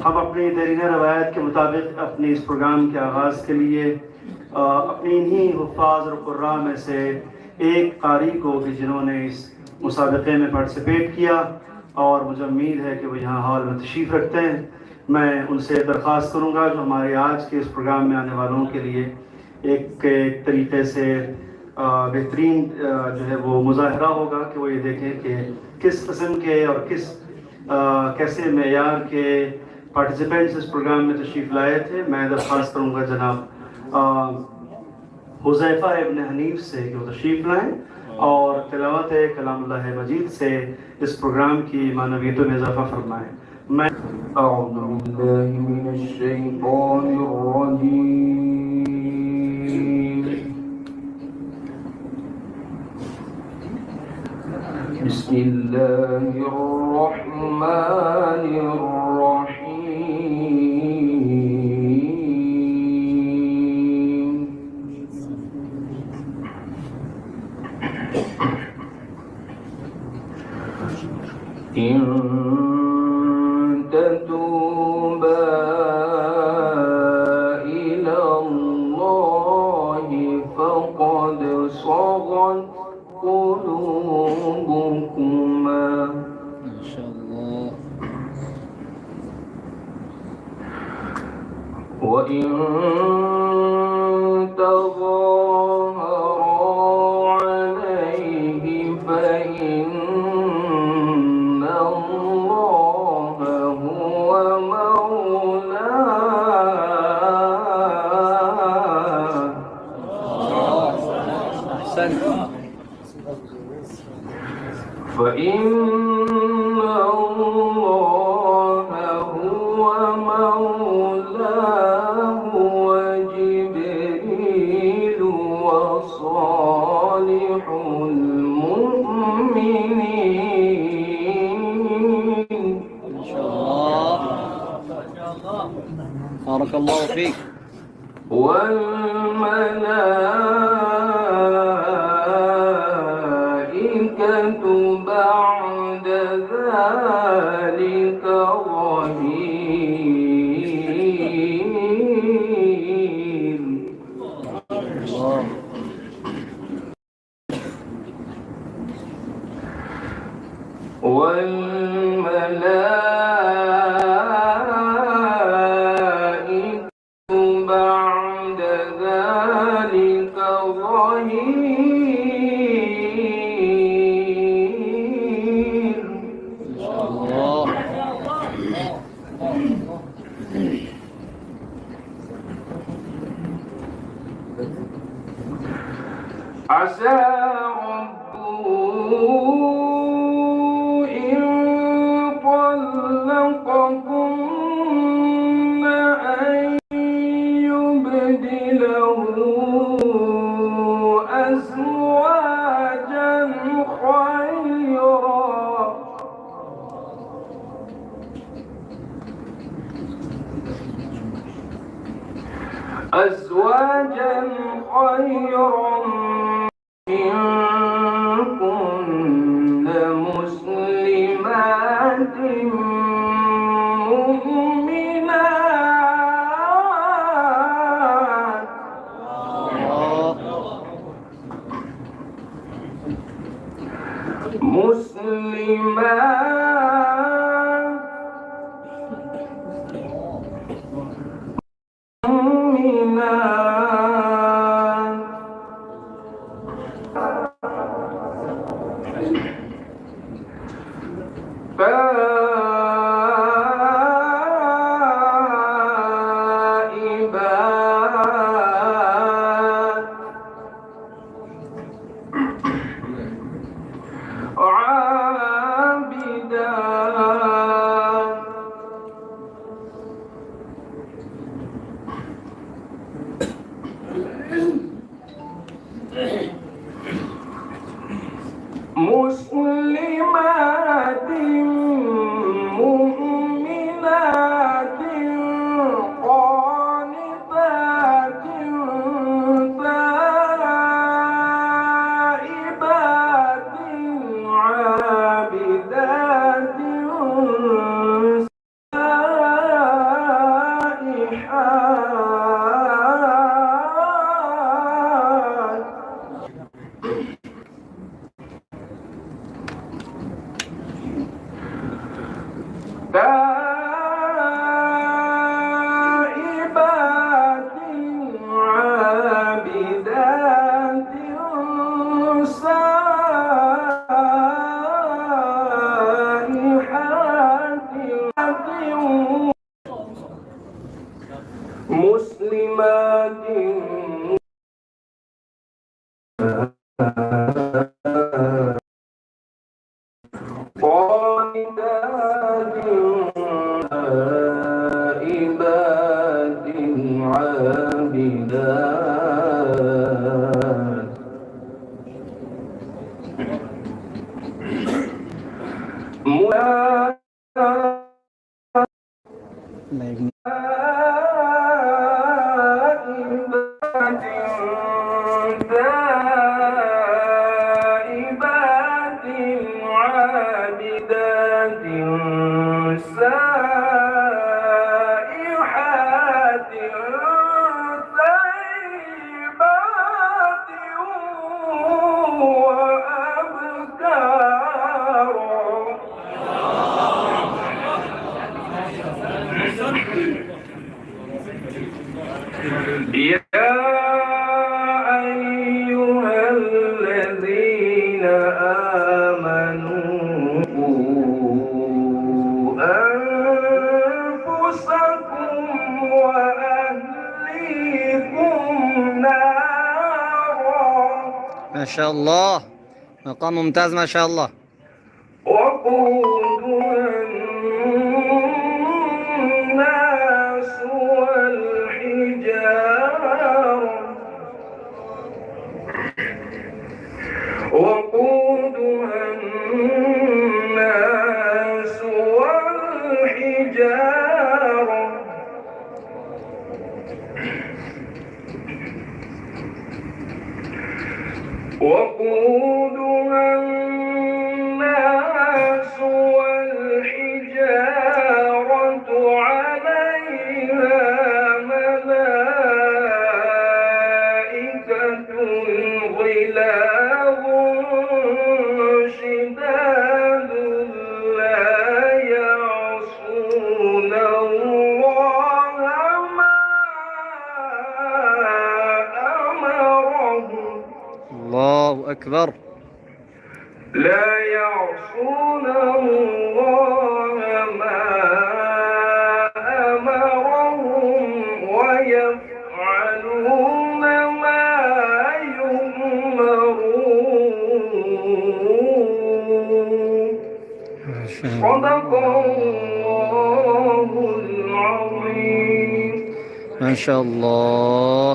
हम अपनी देरीना रवायत के मुताबिक अपने इस प्रोग्राम के आगाज़ के लिए अपनी इन्हीं हुफ़ाज़ और क़ुर्रा में से एक कारी को कि जिन्होंने इस मुसाबक़े में पार्टिसिपेट किया और मुझे उम्मीद है कि वो यहाँ हॉल में तशरीफ़ रखते हैं, मैं उनसे दरख्वास्त करूँगा जो हमारे आज के इस प्रोग्राम में आने वालों के लिए एक तरीक़े से बेहतरीन जो है वो मुज़ाहरा होगा कि वो ये देखें कि किस किस्म के और कैसे मेयार के पार्टिसिपेंट्स इस प्रोग्राम में तशरीफ़ लाए थे। मैं दरख्वास्त करूँगा जनाब हुज़ैफ़ा इब्न हनीफ़ से कि वो तशरीफ़ लाएँ और तिलावत कलामुल्लाह मजीद से इस प्रोग्राम की मानवियतों में इजाफ़ा फरमाएँ। मैं بارك الله فيك. والملائكة بعد ذلك ظهير. عسى ربه إن طلقكن أن يبدله أزواجا خيرا منكن مسلمات مؤمنات عابدات عابدات يا أيها الذين آمنوا قوا أنفسكم وأهليكم نارا. ما شاء الله، مقام ممتاز ما شاء الله. وقودها الناس والحجارة وقودها الناس والحجارة وقودها الناس والحجارة عليها ملائكة غلاظ شداد لا يعصون الله ما أمرهم. الله أكبر. لا يعصون الله ما أمرهم ويفعلون ما يؤمرون. صدق الله العظيم. ما شاء الله.